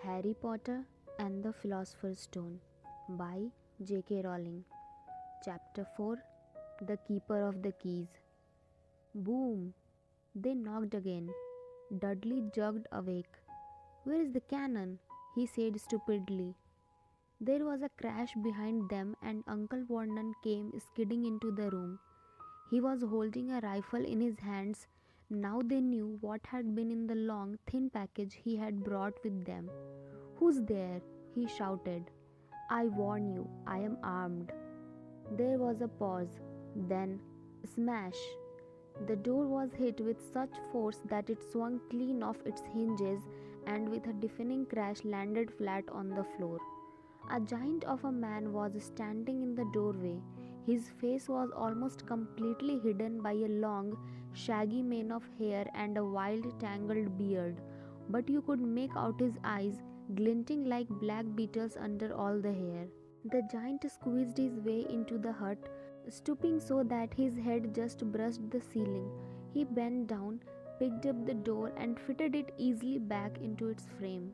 Harry Potter and the Philosopher's Stone by J.K. Rowling. Chapter 4 The Keeper of the Keys. Boom! They knocked again. Dudley jerked awake. "Where is the cannon?" he said stupidly. There was a crash behind them and Uncle Vernon came skidding into the room. He was holding a rifle in his hands. Now they knew what had been in the long, thin package he had brought with them. "Who's there?" he shouted. "I warn you, I am armed." There was a pause. Then, smash! The door was hit with such force that it swung clean off its hinges and with a deafening crash landed flat on the floor. A giant of a man was standing in the doorway. His face was almost completely hidden by a long, shaggy mane of hair and a wild, tangled beard, but you could make out his eyes glinting like black beetles under all the hair. The giant squeezed his way into the hut, stooping so that his head just brushed the ceiling. He bent down, picked up the door, and fitted it easily back into its frame.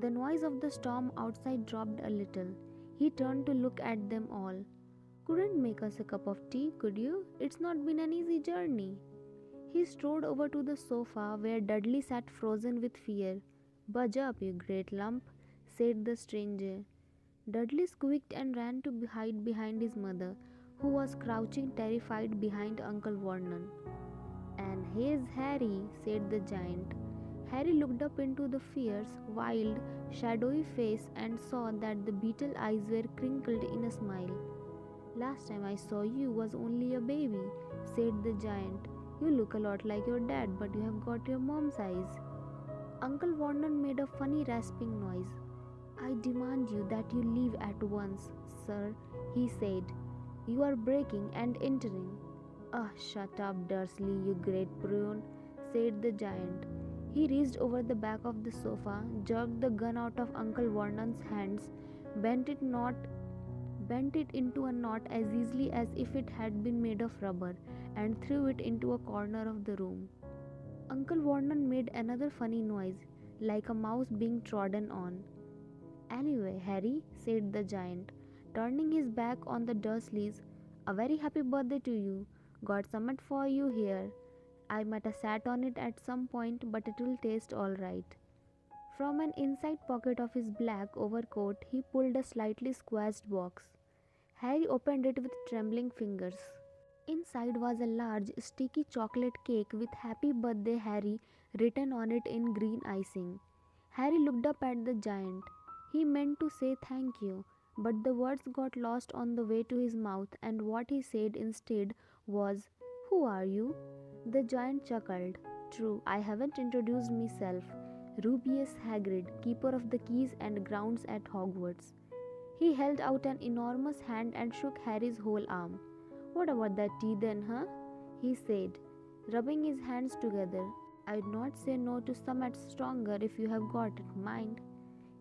The noise of the storm outside dropped a little. He turned to look at them all. "Couldn't make us a cup of tea, could you? It's not been an easy journey." He strode over to the sofa where Dudley sat frozen with fear. "Budge up, you great lump," said the stranger. Dudley squeaked and ran to hide behind his mother, who was crouching terrified behind Uncle Vernon. "And here's Harry," said the giant. Harry looked up into the fierce, wild, shadowy face and saw that the beetle eyes were crinkled in a smile. "Last time I saw you was only a baby," said the giant. "You look a lot like your dad, but you have got your mom's eyes." Uncle Vernon made a funny rasping noise. "I demand you that you leave at once, sir," he said. "You are breaking and entering." "Ah, shut up, Dursley, you great prune," said the giant. He reached over the back of the sofa, jerked the gun out of Uncle Vernon's hands, bent it into a knot as easily as if it had been made of rubber, and threw it into a corner of the room. Uncle Vernon made another funny noise, like a mouse being trodden on. "Anyway, Harry," said the giant, turning his back on the Dursleys, "a very happy birthday to you. Got something for you here. I might have sat on it at some point, but it will taste all right." From an inside pocket of his black overcoat, he pulled a slightly squashed box. Harry opened it with trembling fingers. Inside was a large, sticky chocolate cake with "Happy Birthday, Harry" written on it in green icing. Harry looked up at the giant. He meant to say thank you, but the words got lost on the way to his mouth, and what he said instead was, "Who are you?" The giant chuckled. "True, I haven't introduced myself. RUBEUS HAGRID, keeper of the keys and grounds at Hogwarts." He held out an enormous hand and shook Harry's whole arm. "What about that tea then, huh?" he said, rubbing his hands together. "I'd not say no to somewhat stronger if you have got it, mind."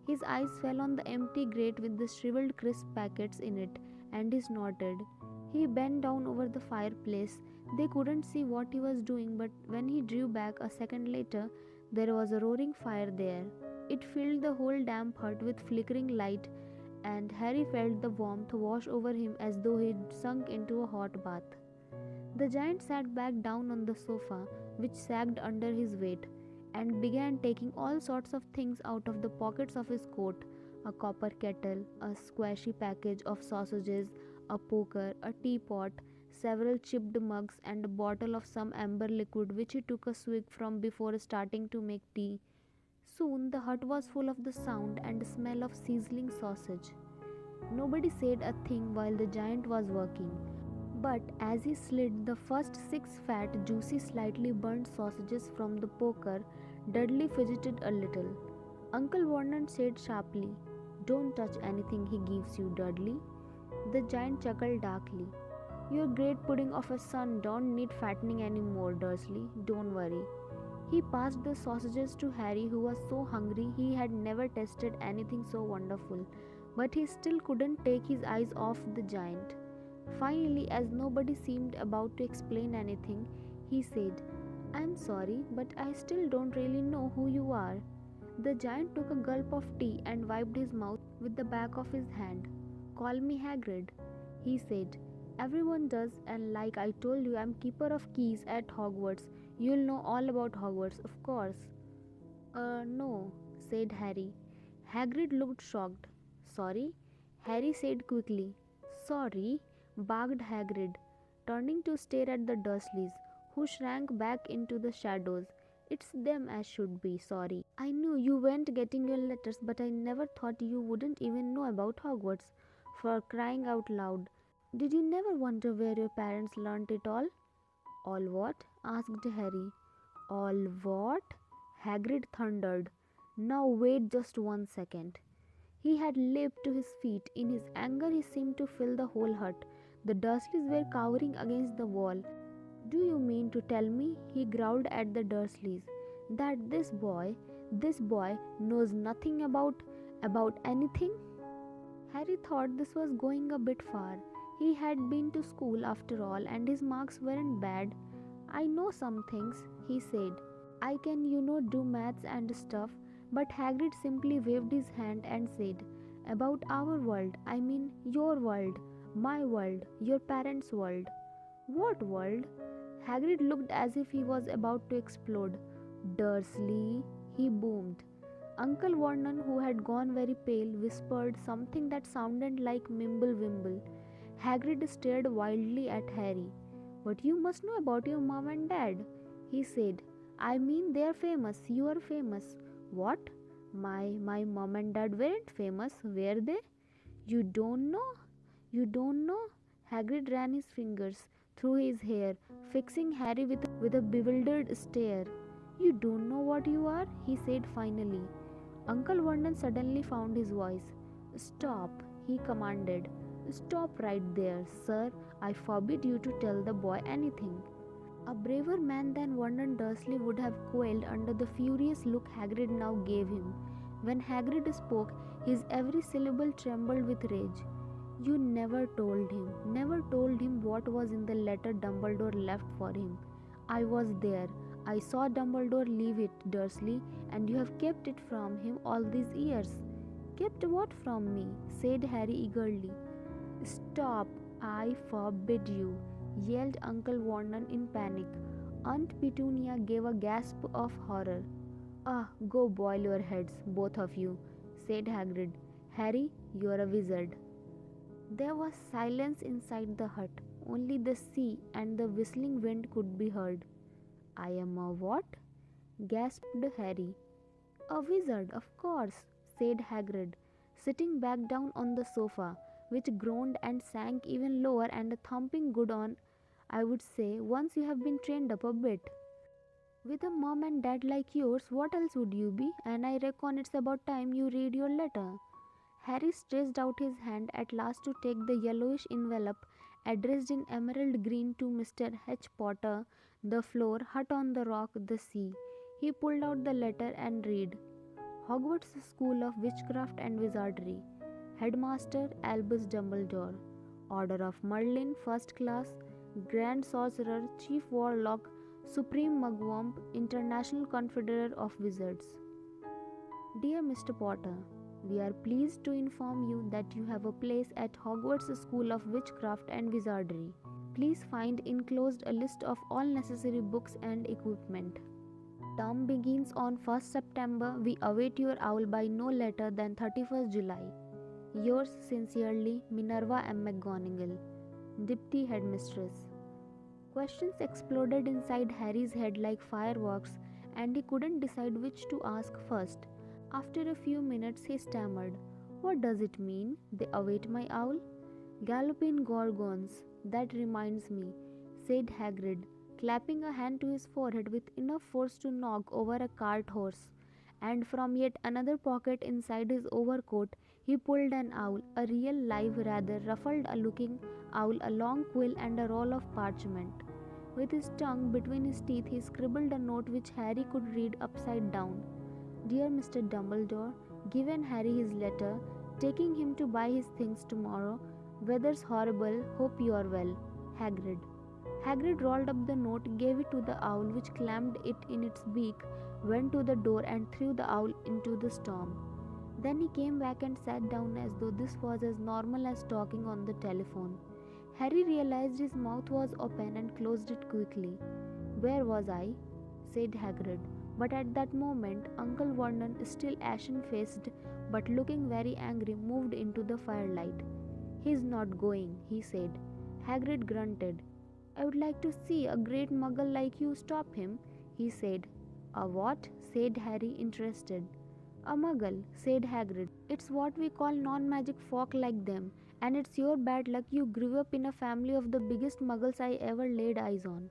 His eyes fell on the empty grate with the shriveled crisp packets in it, and he snorted. He bent down over the fireplace. They couldn't see what he was doing, but when he drew back a second later, there was a roaring fire there. It filled the whole damp hut with flickering light, and Harry felt the warmth wash over him as though he'd sunk into a hot bath. The giant sat back down on the sofa, which sagged under his weight, and began taking all sorts of things out of the pockets of his coat: a copper kettle, a squashy package of sausages, a poker, a teapot, several chipped mugs, and a bottle of some amber liquid which he took a swig from before starting to make tea. Soon the hut was full of the sound and smell of sizzling sausage. Nobody said a thing while the giant was working, but as he slid the first 6 fat, juicy, slightly burnt sausages from the poker, Dudley fidgeted a little. Uncle Vernon said sharply, "Don't touch anything he gives you, Dudley." The giant chuckled darkly. "Your great pudding of a son don't need fattening any more, Dursley. Don't worry." He passed the sausages to Harry, who was so hungry he had never tasted anything so wonderful, but he still couldn't take his eyes off the giant. Finally, as nobody seemed about to explain anything, he said, "I'm sorry, but I still don't really know who you are." The giant took a gulp of tea and wiped his mouth with the back of his hand. "Call me Hagrid," he said. "Everyone does, and like I told you, I'm keeper of keys at Hogwarts. You'll know all about Hogwarts, of course." No," said Harry. Hagrid looked shocked. "Sorry?" Harry said quickly. "Sorry," barked Hagrid, turning to stare at the Dursleys, who shrank back into the shadows. "It's them as should be sorry. I knew you weren't getting your letters, but I never thought you wouldn't even know about Hogwarts. For crying out loud. Did you never wonder where your parents learnt it all?" "All what?" asked Harry. "All what?" Hagrid thundered. "Now wait just 1 second." He had leaped to his feet. In his anger, he seemed to fill the whole hut. The Dursleys were cowering against the wall. "Do you mean to tell me," he growled at the Dursleys, "that this boy knows nothing about anything?" Harry thought this was going a bit far. He had been to school after all, and his marks weren't bad. "I know some things," he said. "I can, do maths and stuff." But Hagrid simply waved his hand and said, "About our world, I mean your world, my world, your parents' world." "What world?" Hagrid looked as if he was about to explode. "Dursley," he boomed. Uncle Vernon, who had gone very pale, whispered something that sounded like Mimble Wimble. Hagrid stared wildly at Harry. "But you must know about your mom and dad," he said. "I mean, they're famous. You are famous." "What? My mom and dad weren't famous, were they?" You don't know? You don't know?" Hagrid ran his fingers through his hair, fixing Harry with a bewildered stare. "You don't know what you are?" he said finally. Uncle Vernon suddenly found his voice. "Stop," he commanded. "Stop right there, sir. I forbid you to tell the boy anything." A braver man than Vernon Dursley would have quailed under the furious look Hagrid now gave him. When Hagrid spoke, his every syllable trembled with rage. "You never told him what was in the letter Dumbledore left for him. I was there. I saw Dumbledore leave it, Dursley, and you have kept it from him all these years." "Kept what from me?" said Harry eagerly. "Stop, I forbid you," yelled Uncle Vernon in panic. Aunt Petunia gave a gasp of horror. "Ah, go boil your heads, both of you," said Hagrid. "Harry, you're a wizard." There was silence inside the hut. Only the sea and the whistling wind could be heard. "I am a what?" gasped Harry. "A wizard, of course," said Hagrid, sitting back down on the sofa, which groaned and sank even lower and thumping good on, I would say, once you have been trained up a bit. "With a mom and dad like yours, what else would you be? And I reckon it's about time you read your letter." Harry stretched out his hand at last to take the yellowish envelope addressed in emerald green to Mr. H. Potter, the floor, hut on the rock, the sea. He pulled out the letter and read. "Hogwarts School of Witchcraft and Wizardry. Headmaster Albus Dumbledore. Order of Merlin, First Class, Grand Sorcerer, Chief Warlock, Supreme Mugwump, International Confederate of Wizards. Dear Mr. Potter, we are pleased to inform you that you have a place at Hogwarts School of Witchcraft and Wizardry. Please find enclosed a list of all necessary books and equipment. Term begins on 1st September. We await your owl by no later than 31st July. Yours sincerely, Minerva M. McGonagall, Deputy Headmistress." Questions exploded inside Harry's head like fireworks, and he couldn't decide which to ask first. After a few minutes, he stammered, "What does it mean? They await my owl?" "Galloping gorgons, that reminds me," said Hagrid, clapping a hand to his forehead with enough force to knock over a cart horse. And from yet another pocket inside his overcoat, he pulled an owl, a real live, rather ruffled-looking owl, a long quill and a roll of parchment. With his tongue between his teeth, he scribbled a note which Harry could read upside down. "Dear Mr. Dumbledore, given Harry his letter, taking him to buy his things tomorrow. Weather's horrible, hope you are well. Hagrid." Hagrid rolled up the note, gave it to the owl, which clammed it in its beak went to the door and threw the owl into the storm. Then he came back and sat down as though this was as normal as talking on the telephone. Harry realized his mouth was open and closed it quickly. "Where was I?" said Hagrid. But at that moment, Uncle Vernon, still ashen-faced but looking very angry, moved into the firelight. "He's not going," he said. Hagrid grunted. "I would like to see a great muggle like you stop him," he said. "A what?" said Harry, interested. "A muggle," said Hagrid. "It's what we call non-magic folk like them, and it's your bad luck you grew up in a family of the biggest muggles I ever laid eyes on.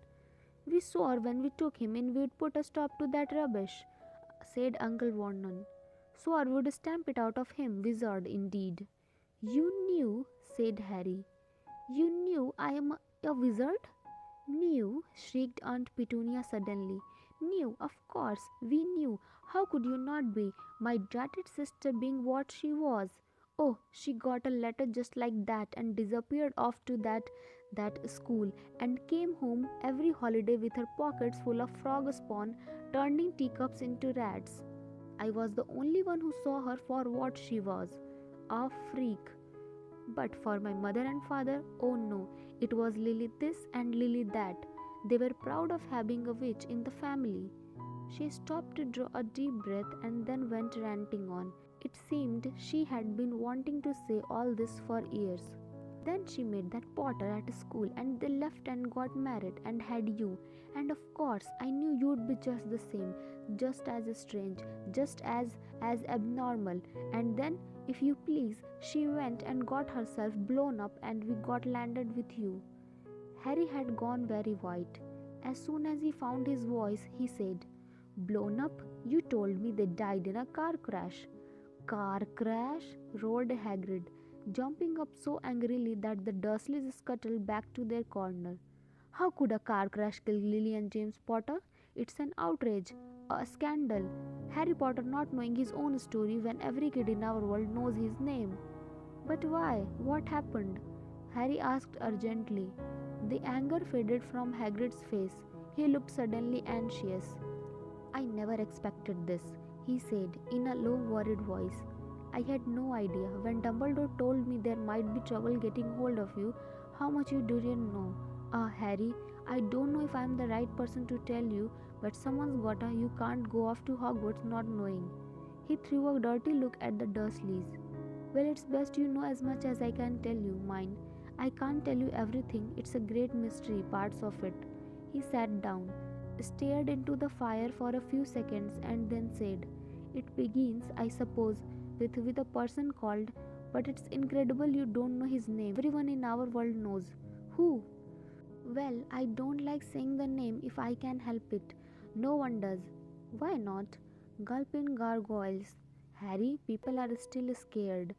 We swore when we took him in we'd put a stop to that rubbish," said Uncle Vernon. "Swore we'd stamp it out of him, wizard indeed." "You knew," said Harry. "You knew I am a wizard?" "Knew?" shrieked Aunt Petunia suddenly. "Knew, of course, we knew. How could you not be? My dratted sister being what she was. Oh, she got a letter just like that and disappeared off to that school and came home every holiday with her pockets full of frog spawn, turning teacups into rats. I was the only one who saw her for what she was, a freak. But for my mother and father, oh no, it was Lily this and Lily that. They were proud of having a witch in the family." She stopped to draw a deep breath and then went ranting on. It seemed she had been wanting to say all this for years. "Then she met that Potter at school and they left and got married and had you. And of course I knew you'd be just the same, just as strange, just as abnormal. And then, if you please, she went and got herself blown up and we got landed with you." Harry had gone very white. As soon as he found his voice, he said, "Blown up? You told me they died in a car crash." "Car crash?" roared Hagrid, jumping up so angrily that the Dursleys scuttled back to their corner. "How could a car crash kill Lily and James Potter? It's an outrage, a scandal. Harry Potter not knowing his own story when every kid in our world knows his name." "But why? What happened?" Harry asked urgently. The anger faded from Hagrid's face. He looked suddenly anxious. "I never expected this," he said in a low, worried voice. "I had no idea. When Dumbledore told me there might be trouble getting hold of you, how much you didn't know. Harry, I don't know if I'm the right person to tell you, but someone's gotta. You can't go off to Hogwarts not knowing." He threw a dirty look at the Dursleys. "Well, it's best you know as much as I can tell you, mine. I can't tell you everything. It's a great mystery, parts of it." He sat down, stared into the fire for a few seconds, and then said, "It begins, I suppose, with a person called, but it's incredible you don't know his name. Everyone in our world knows." "Who?" "Well, I don't like saying the name if I can help it. No one does." "Why not?" "Gulpin gargoyles." "Harry, people are still scared."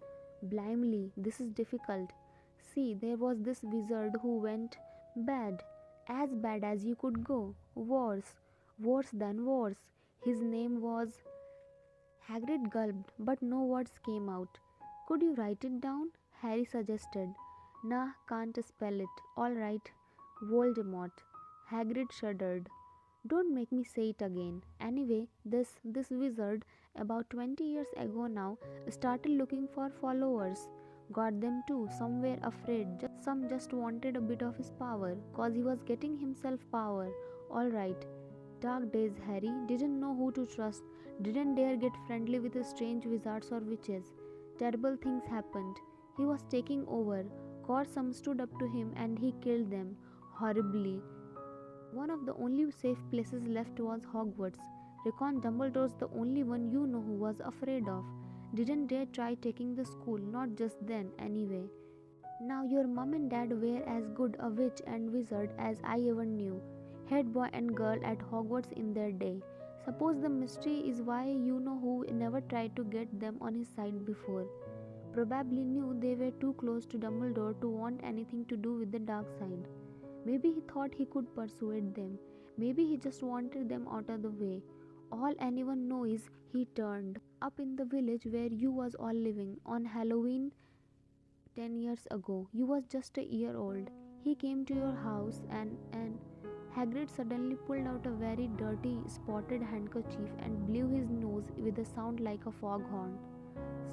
"Blimey, this is difficult. See, there was this wizard who went bad. As bad as you could go. Worse. Worse than worse. His name was—" Hagrid gulped, but no words came out. "Could you write it down?" Harry suggested. "Nah, can't spell it. All right. Voldemort." Hagrid shuddered. "Don't make me say it again. Anyway, this wizard, about 20 years ago now, started looking for followers. Got them too, some were afraid, some just wanted a bit of his power, cause he was getting himself power. All right. Dark days, Harry. Didn't know who to trust, didn't dare get friendly with the strange wizards or witches. Terrible things happened. He was taking over, cause some stood up to him and he killed them. Horribly. One of the only safe places left was Hogwarts. Reckon Dumbledore's the only one you know who was afraid of. Didn't dare try taking the school, not just then, anyway. Now your mum and dad were as good a witch and wizard as I ever knew. Head boy and girl at Hogwarts in their day. Suppose the mystery is why you know who never tried to get them on his side before. Probably knew they were too close to Dumbledore to want anything to do with the dark side. Maybe he thought he could persuade them. Maybe he just wanted them out of the way. All anyone knows is he turned up in the village where you was all living on Halloween 10 years ago. You was just a year old. He came to your house and Hagrid suddenly pulled out a very dirty, spotted handkerchief and blew his nose with a sound like a foghorn.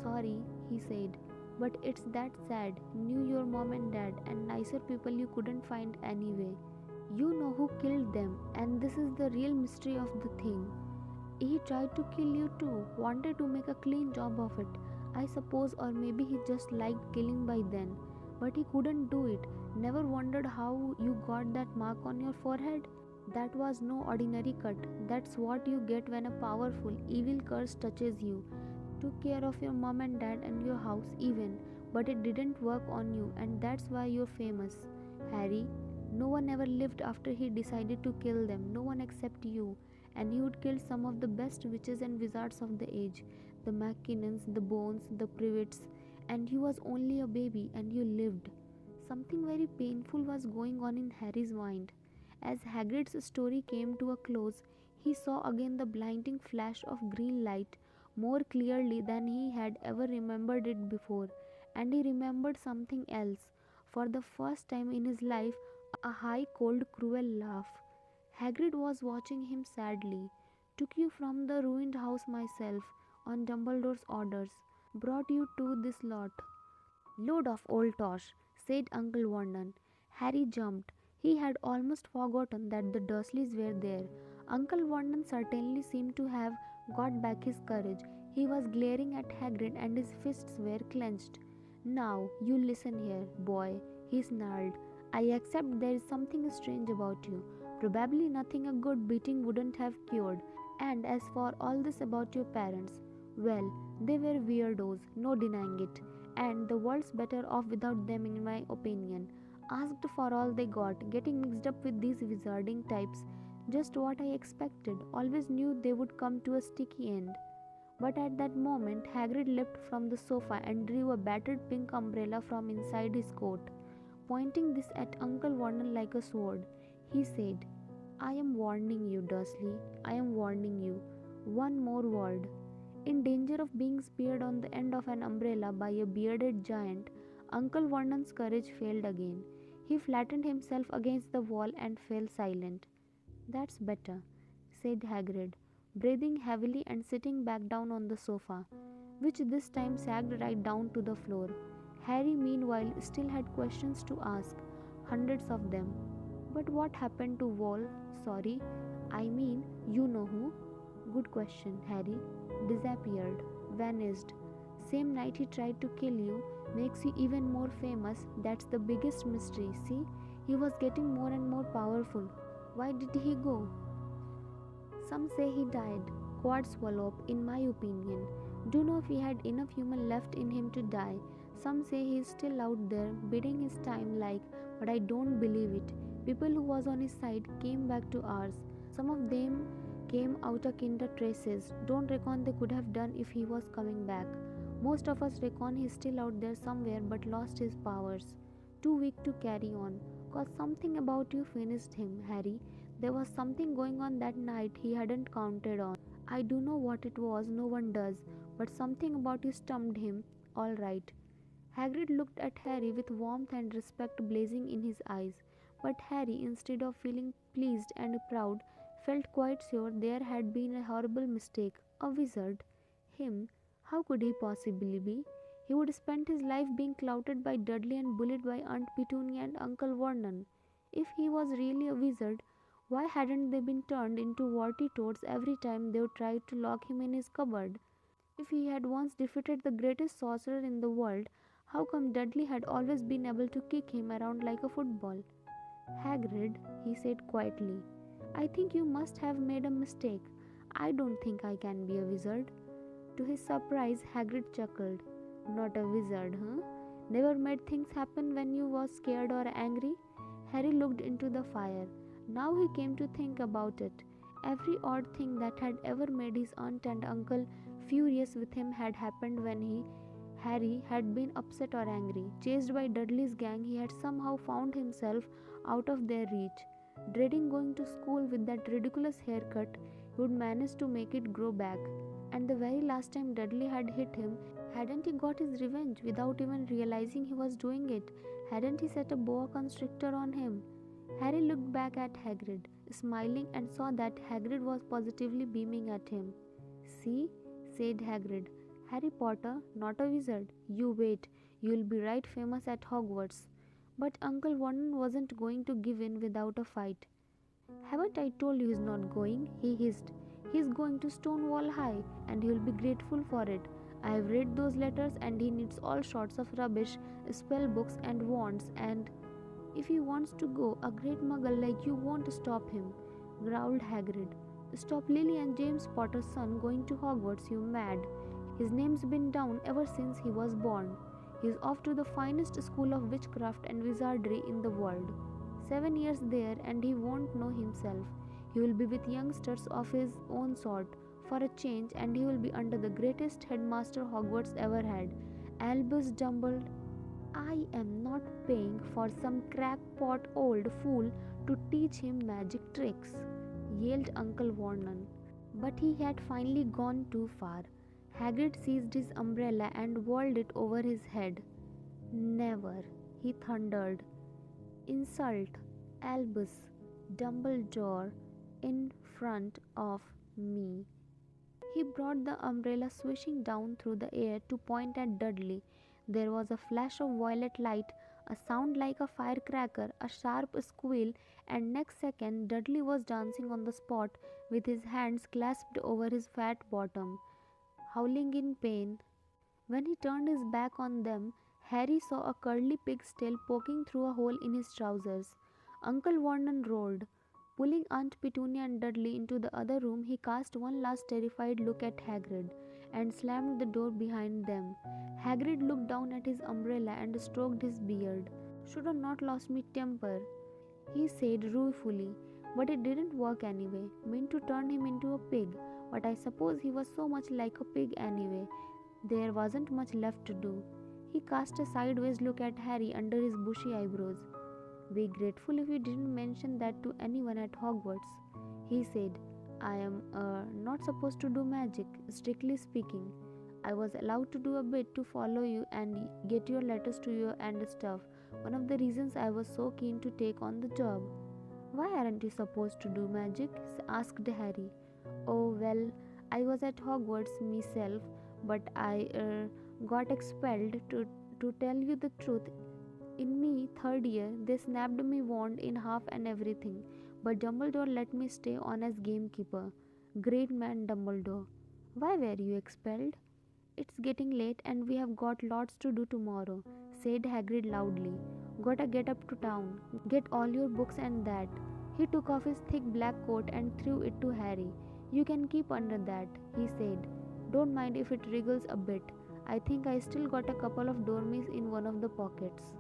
Sorry, he said, but it's that sad. Knew your mom and dad, and nicer people you couldn't find anyway. You know who killed them, and this is the real mystery of the thing. He tried to kill you too, wanted to make a clean job of it, I suppose, or maybe he just liked killing by then. But he couldn't do it. Never wondered how you got that mark on your forehead? That was no ordinary cut. That's what you get when a powerful, evil curse touches you. Took care of your mom and dad and your house even, but it didn't work on you, and that's why you're famous. Harry, no one ever lived after he decided to kill them, no one except you. And he would kill some of the best witches and wizards of the age, the Mackinnons, the Bones, the Privets, and you was only a baby and you lived. Something very painful was going on in Harry's mind. As Hagrid's story came to a close, he saw again the blinding flash of green light more clearly than he had ever remembered it before, and he remembered something else. For the first time in his life, a high, cold, cruel laugh. Hagrid was watching him sadly. Took you from the ruined house myself, on Dumbledore's orders. Brought you to this lot. Load of old tosh, said Uncle Vernon. Harry jumped. He had almost forgotten that the Dursleys were there. Uncle Vernon certainly seemed to have got back his courage. He was glaring at Hagrid and his fists were clenched. Now, you listen here, boy, he snarled. I accept there is something strange about you. Probably nothing a good beating wouldn't have cured. And as for all this about your parents, well, they were weirdos, no denying it. And the world's better off without them, in my opinion. Asked for all they got, getting mixed up with these wizarding types. Just what I expected. Always knew they would come to a sticky end. But at that moment, Hagrid leapt from the sofa and drew a battered pink umbrella from inside his coat. Pointing this at Uncle Vernon like a sword, he said, I am warning you, Dursley. I am warning you. One more word. In danger of being speared on the end of an umbrella by a bearded giant, Uncle Vernon's courage failed again. He flattened himself against the wall and fell silent. That's better, said Hagrid, breathing heavily and sitting back down on the sofa, which this time sagged right down to the floor. Harry, meanwhile, still had questions to ask, hundreds of them. But what happened to Wall? Sorry, I mean, you know who? Good question, Harry. Disappeared, vanished. Same night he tried to kill you, makes you even more famous. That's the biggest mystery. See, he was getting more and more powerful. Why did he go? Some say he died. Quad swallow, in my opinion. Do know if he had enough human left in him to die. Some say he is still out there, biding his time like, but I don't believe it. People who was on his side came back to ours. Some of them came out of kinder traces. Don't reckon they could have done if he was coming back. Most of us reckon he's still out there somewhere but lost his powers. Too weak to carry on. Cause something about you finished him, Harry. There was something going on that night he hadn't counted on. I do know what it was, no one does, but something about you stumped him. All right. Hagrid looked at Harry with warmth and respect blazing in his eyes. But Harry, instead of feeling pleased and proud, felt quite sure there had been a horrible mistake. A wizard? Him? How could he possibly be? He would spend his life being clouted by Dudley and bullied by Aunt Petunia and Uncle Vernon. If he was really a wizard, why hadn't they been turned into warty toads every time they tried to lock him in his cupboard? If he had once defeated the greatest sorcerer in the world, how come Dudley had always been able to kick him around like a football? Hagrid, he said quietly, I think you must have made a mistake. I don't think I can be a wizard. To his surprise, Hagrid chuckled. Not a wizard, huh? Never made things happen when you was scared or angry? Harry looked into the fire. Now he came to think about it. Every odd thing that had ever made his aunt and uncle furious with him had happened when Harry had been upset or angry. Chased by Dudley's gang, he had somehow found himself out of their reach. Dreading going to school with that ridiculous haircut, he would manage to make it grow back. And the very last time Dudley had hit him, hadn't he got his revenge without even realizing he was doing it? Hadn't he set a boa constrictor on him? Harry looked back at Hagrid, smiling, and saw that Hagrid was positively beaming at him. "See," said Hagrid, "Harry Potter, not a wizard. You wait, you'll be right famous at Hogwarts." But Uncle Vernon wasn't going to give in without a fight. "Haven't I told you he's not going?" he hissed. "He's going to Stonewall High, and he'll be grateful for it. I've read those letters, and he needs all sorts of rubbish, spell books and wands, and if he wants to go, a great muggle like you won't stop him," growled Hagrid. "Stop Lily and James Potter's son going to Hogwarts, you mad. His name's been down ever since he was born. He's off to the finest school of witchcraft and wizardry in the world. 7 years there, and he won't know himself. He will be with youngsters of his own sort, for a change, and he will be under the greatest headmaster Hogwarts ever had, Albus Dumbledore. I am not paying for some crackpot old fool to teach him magic tricks," yelled Uncle Vernon. But he had finally gone too far. Hagrid seized his umbrella and whirled it over his head. "Never," he thundered, "insult Albus Dumbledore in front of me." He brought the umbrella swishing down through the air to point at Dudley. There was a flash of violet light, a sound like a firecracker, a sharp squeal, and next second Dudley was dancing on the spot with his hands clasped over his fat bottom, howling in pain. When he turned his back on them, Harry saw a curly pig's tail poking through a hole in his trousers. Uncle Vernon roared. Pulling Aunt Petunia and Dudley into the other room, he cast one last terrified look at Hagrid and slammed the door behind them. Hagrid looked down at his umbrella and stroked his beard. "Shoulda not lost me temper," he said ruefully, "but it didn't work anyway. Meant to turn him into a pig, but I suppose he was so much like a pig anyway. There wasn't much left to do." He cast a sideways look at Harry under his bushy eyebrows. "Be grateful if you didn't mention that to anyone at Hogwarts," he said. "I am not supposed to do magic, strictly speaking. I was allowed to do a bit to follow you and get your letters to you and stuff. One of the reasons I was so keen to take on the job." "Why aren't you supposed to do magic?" asked Harry. "Oh, well, I was at Hogwarts myself, but I got expelled. To tell you the truth, in me third year, they snapped me wand in half and everything, but Dumbledore let me stay on as gamekeeper. Great man Dumbledore." "Why were you expelled?" "It's getting late and we have got lots to do tomorrow," said Hagrid loudly. "Gotta get up to town, get all your books and that." He took off his thick black coat and threw it to Harry. "You can keep under that," he said. "Don't mind if it wriggles a bit. I think I still got a couple of dormies in one of the pockets."